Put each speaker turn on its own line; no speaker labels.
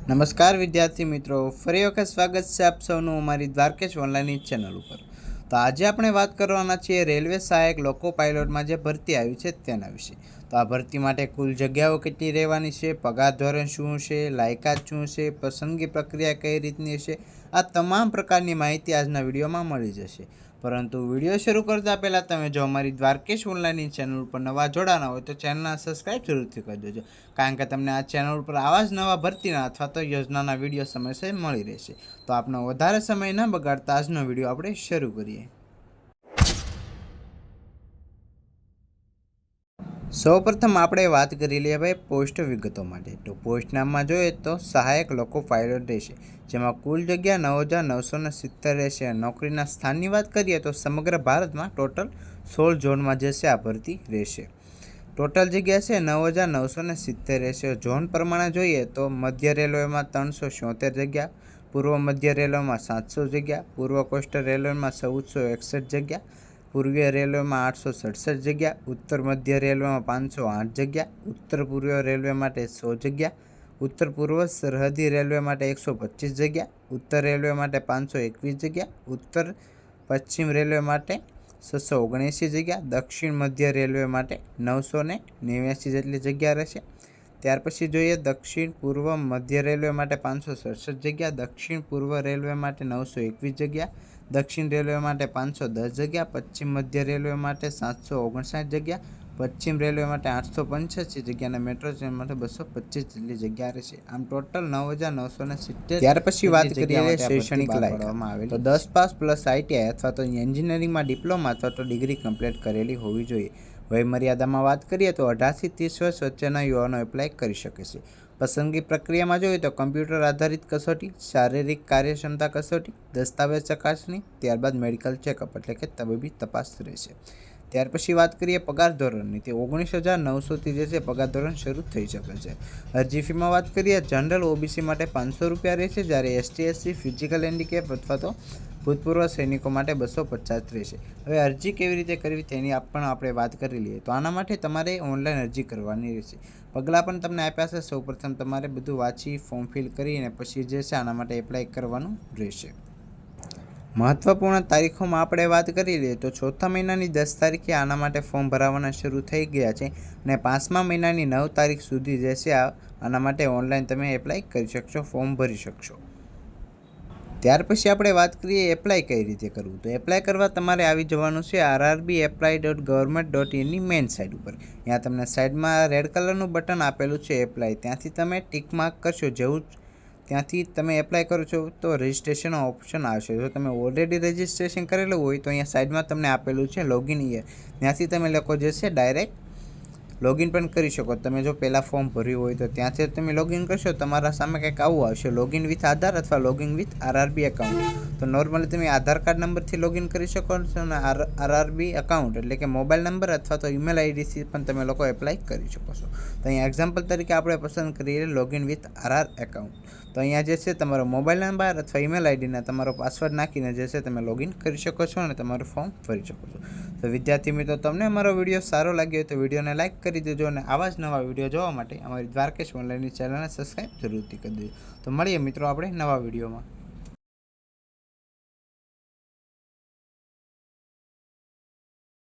નમસ્કાર વિદ્યાર્થી મિત્રો, ફરી વખત સ્વાગત છે આપ સૌનું અમારી દ્વારકેશ ઓનલાઈન ચેનલ ઉપર। તો આજે આપણે વાત કરવાના છીએ રેલવે સહાયક લોકો પાયલોટમાં જે ભરતી આવી છે તેના વિશે। તો આ ભરતી માટે કુલ જગ્યાઓ કેટલી રહેવાની છે, પગાર ધોરણ શું છે, લાયકાત શું છે, પસંદગી પ્રક્રિયા કઈ રીતની છે, આ તમામ પ્રકારની માહિતી આજના વિડીયોમાં મળી જશે। પરંતુ વિડીયો શરૂ કરતા પહેલાં તમે જો અમારી દ્વારકેશ ઓનલાઈન ચેનલ ઉપર નવા જોડાના હોય તો ચેનલને સબસ્ક્રાઈબ જરૂરથી કરી દેજો, કારણ કે તમને આ ચેનલ ઉપર આવા જ નવા ભરતીના અથવા તો યોજનાના વિડીયો સમયસર મળી રહેશે। તો આપનો વધારે સમય ન બગાડતા આજનો વિડીયો આપણે શરૂ કરીએ। સૌપ્રથમ આપણે વાત કરી લઈએ ભાઈ પોસ્ટ વિગતો માટે। તો પોસ્ટ નામમાં જોઈએ તો સહાયક લોકો પાયલોટ રહેશે, જેમાં કુલ જગ્યા 9,970 રહેશે। નોકરીના સ્થાનની વાત કરીએ તો સમગ્ર ભારતમાં ટોટલ 16 ઝોનમાં જે છે આ ભરતી રહેશે। ટોટલ જગ્યા છે 9,970 રહેશે। ઝોન પ્રમાણે જોઈએ તો મધ્ય રેલવેમાં 376 જગ્યા, પૂર્વ મધ્ય રેલવેમાં 700 જગ્યા, પૂર્વ કોસ્ટલ રેલવેમાં 1461 જગ્યા, પૂર્વીય રેલવેમાં 867 જગ્યા, ઉત્તર મધ્ય રેલવેમાં 508 જગ્યા, ઉત્તર પૂર્વ રેલવે માટે 100 જગ્યા, ઉત્તર પૂર્વ સરહદી રેલવે માટે 125 જગ્યા, ઉત્તર રેલવે માટે 521 જગ્યા, ઉત્તર પશ્ચિમ રેલવે માટે 679 જગ્યા, દક્ષિણ મધ્ય રેલવે માટે 989 જેટલી જગ્યા રહેશે। ત્યાર પછી જોઈએ દક્ષિણ પૂર્વ મધ્ય રેલવે માટે 567 જગ્યા, દક્ષિણ પૂર્વ રેલવે માટે 921 જગ્યા, દક્ષિણ રેલવે માટે 510 જગ્યા, પશ્ચિમ મધ્ય રેલવે માટે 759 જગ્યા, પશ્ચિમ રેલવે માટે 885 જગ્યા અને મેટ્રો ટ્રેન માટે 225 જેટલી જગ્યા રહેશે। આમ ટોટલ 9,970। ત્યાર પછી વાત કરીએ શૈક્ષણિક લાયકાત, તો 10 પાસ પ્લસ આઈટીઆઈ અથવા તો એન્જિનિયરિંગમાં ડિપ્લોમા અથવા તો ડિગ્રી કમ્પ્લીટ કરેલી હોવી જોઈએ। વયમર્યાદામાં વાત કરીએ તો 18 થી 30 વર્ષ વચ્ચેના યુવાનો એપ્લાય કરી શકે છે। પસંદગી પ્રક્રિયામાં જોઈએ તો કમ્પ્યુટર આધારિત કસોટી, શારીરિક કાર્યક્ષમતા કસોટી, દસ્તાવેજ ચકાસણી, ત્યારબાદ મેડિકલ ચેકઅપ એટલે કે તબીબી તપાસ રહેશે। ત્યાર પછી વાત કરીએ પગાર ધોરણની, તે 19,900થી જે છે પગાર ધોરણ શરૂ થઈ શકે છે। અરજી ફીમાં વાત કરીએ જનરલ ઓબીસી માટે 500 રૂપિયા રહેશે, જ્યારે એસટી એસસી, ફિઝિકલ હેન્ડીકેપ અથવા તો ભૂતપૂર્વ સૈનિકો માટે 250 રહેશે। હવે અરજી કેવી રીતે કરવી તેની પણ આપણે વાત કરી લઈએ તો આના માટે તમારે ઓનલાઈન અરજી કરવાની રહેશે। પગલાં પણ તમને આપ્યા છે। સૌપ્રથમ તમારે બધું વાંચી ફોર્મ ફિલ કરીને પછી જે છે આના માટે એપ્લાય કરવાનું રહેશે। મહત્વપૂર્ણ તારીખોમાં આપણે વાત કરી લઈએ તો ચોથા મહિનાની 10 તારીખે આના માટે ફોર્મ ભરાવાના શરૂ થઈ ગયા છે અને 5મા મહિનાની 9 તારીખ સુધી જે છે આના માટે ઓનલાઈન તમે એપ્લાય કરી શકશો, ફોર્મ ભરી શકશો। ત્યાર પછી આપણે વાત કરીએ એપ્લાય કઈ રીતે કરવું, તો એપ્લાય કરવા તમારે આવી જવાનું છે rrbapply.government.in ની મેઇન સાઇટ ઉપર। ત્યાં તમને સાઇડમાં રેડ કલરનું બટન આપેલું છે એપ્લાય, ત્યાંથી તમે ટિક માર્ક કરશો। જેવું ત્યાંથી તમે એપ્લાય કરો છો તો રજિસ્ટ્રેશન ઓપ્શન આવશે। જો તમે ઓલરેડી રજિસ્ટ્રેશન કરેલું હોય તો અહીંયા સાઇડમાં તમને આપેલું છે લોગિન યર, ત્યાંથી તમે લોકો જે છે ડાયરેક્ટ લોગિન પણ કરી શકો। તમે જો પહેલાં ફોર્મ ભર્યું હોય તો ત્યાંથી તમે લોગિન કરશો, તમારા સામે કંઈક આવું આવશે, લોગિન વિથ આધાર અથવા લોગિન વિથ આરઆરબી એકાઉન્ટ। તો નોર્મલી તમે આધાર કાર્ડ નંબરથી લોગિન કરી શકો છો અને આરઆરબી એકાઉન્ટ એટલે કે મોબાઈલ નંબર અથવા તો ઈમેલ આઈડીથી પણ તમે લોકો એપ્લાય કરી શકો છો। તો અહીંયા એક્ઝામ્પલ તરીકે આપણે પસંદ કરીએ લોગિન વિથ આરઆર એકાઉન્ટ। તો અહીંયા જે છે તમારો મોબાઈલ નંબર અથવા ઈમેલ આઈડીને તમારો પાસવર્ડ નાખીને જે છે તમે લોગિન કરી શકો છો અને તમારું ફોર્મ ભરી શકો છો। તો વિદ્યાર્થી મિત્રો, તમને અમારો વિડીયો સારો લાગ્યો તો વિડીયોને લાઇક કરી દેજો અને આવા જ નવા વિડીયો જોવા માટે અમારી દ્વારકેશ ઓનલાઈનની ચેનલને સબસ્ક્રાઈબ જરૂરથી કરી દેજો। તો મળીએ મિત્રો આપણે નવા વિડીયોમાં।